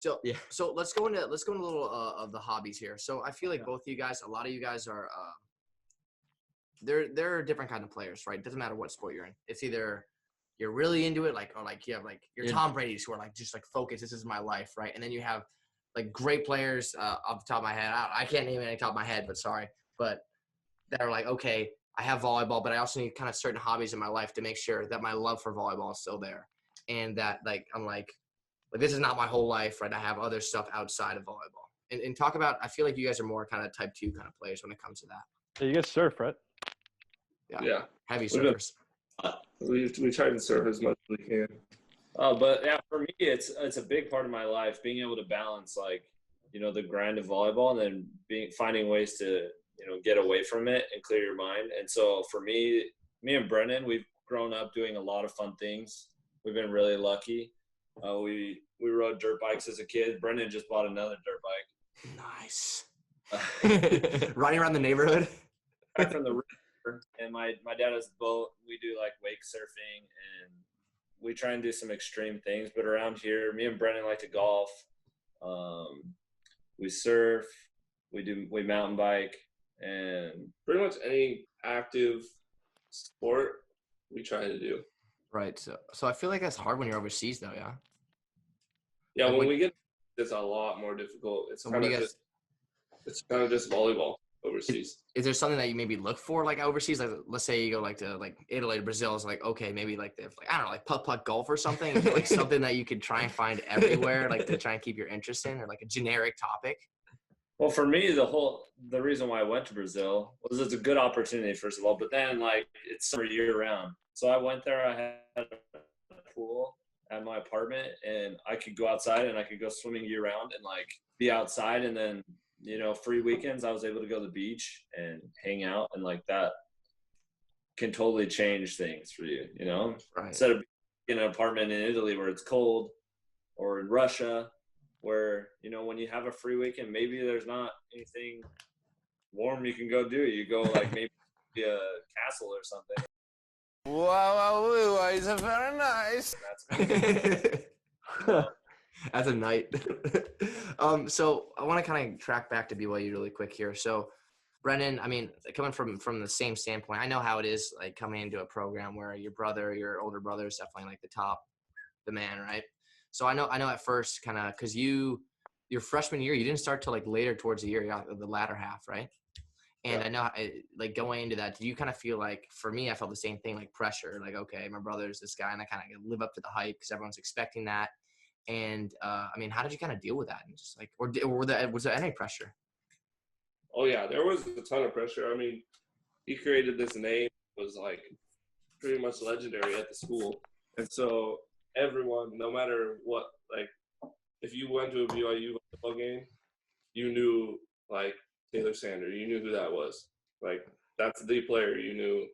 So Yeah. so let's go into a little of the hobbies here. So I feel like both of you guys, a lot of you guys are they're different kind of players, right? It doesn't matter what sport you're in. It's either you're really into it, like, or like you have like your Tom Brady's who are like just like focused. This is my life, right? And then you have like great players off the top of my head. I can't name it any top of my head, but sorry, but that are like, okay, I have volleyball, but I also need kind of certain hobbies in my life to make sure that my love for volleyball is still there, and that like I'm like this is not my whole life, right? I have other stuff outside of volleyball. And talk about, I feel like you guys are more kind of type 2 kind of players when it comes to that. Yeah, you guys surf, right? Yeah. Heavy We've been- surfers. We try to surf as much as we can. But yeah, for me, it's a big part of my life, being able to balance like, the grind of volleyball and then finding ways to, get away from it and clear your mind. And so for me and Brenden, we've grown up doing a lot of fun things. We've been really lucky. We rode dirt bikes as a kid. Brenden just bought another dirt bike. Nice. Riding around the neighborhood. Back from the river, and my dad has a boat. We do like wake surfing, and we try and do some extreme things. But around here, me and Brenden like to golf. We surf. We mountain bike, and Pretty much any active sport we try to do. Right. So I feel like that's hard when you're overseas though, yeah? Yeah, Like when we get, it's a lot more difficult. It's So what do you guys, it's kind of just volleyball overseas. is there something that you maybe look for like overseas? Like let's say you go like to like Italy, Brazil, is like, okay, maybe like they have like, I don't know, like putt golf or something. Is it like something that you could try and find everywhere, like to try and keep your interest in, or like a generic topic? well, for me, the reason why I went to Brazil was it's a good opportunity, first of all. But then like it's summer year round, so I went there. I had a pool at my apartment, and I could go outside and I could go swimming year round and like be outside. And then free weekends I was able to go to the beach and hang out, and like that can totally change things for you. Right. Instead of being in an apartment in Italy where it's cold, or in Russia where when you have a free weekend, maybe there's not anything warm you can go do. You go like maybe a castle or something. Wow, it's very nice. As a night. So I want to kind of track back to BYU really quick here. So Brenden, I mean, coming from the same standpoint, I know how it is like coming into a program where your older brother is definitely like the man, right? So I know at first kind of, cause your freshman year, you didn't start till like later towards the year, the latter half, right? And I know, like going into that, did you kind of feel like, for me, I felt the same thing, like pressure, like, okay, my brother's this guy and I kind of live up to the hype because everyone's expecting that. And I mean, how did you kind of deal with that? And just like, was there any pressure? Oh yeah, there was a ton of pressure. I mean, he created this name, was like pretty much legendary at the school. And so everyone, no matter what, like if you went to a BYU football game, you knew like Taylor Sander, you knew who that was. Like that's the player you knew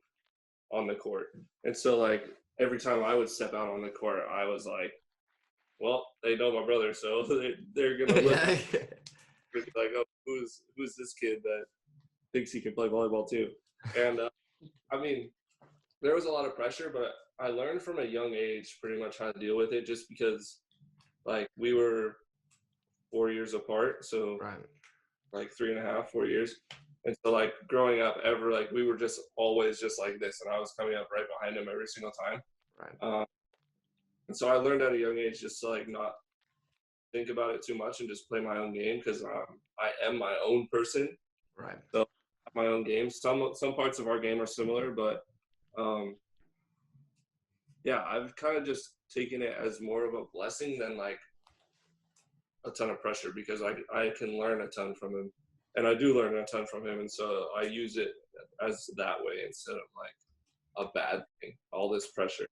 on the court. And so like every time I would step out on the court, I was like, well, they know my brother, so they're gonna look like, oh, who's this kid that thinks he can play volleyball too? And I mean, there was a lot of pressure, but I learned from a young age pretty much how to deal with it, just because like we were 4 years apart, so like 3.5, 4 years. And so like growing up like we were just always just like this, and I was coming up right behind him every single time. Right. And so I learned at a young age just to like not think about it too much and just play my own game, because I am my own person. Right. So I have my own game. Some parts of our game are similar, but yeah, I've kind of just taken it as more of a blessing than like a ton of pressure, because I can learn a ton from him, and I do learn a ton from him, and so I use it as that way instead of like a bad thing, all this pressure.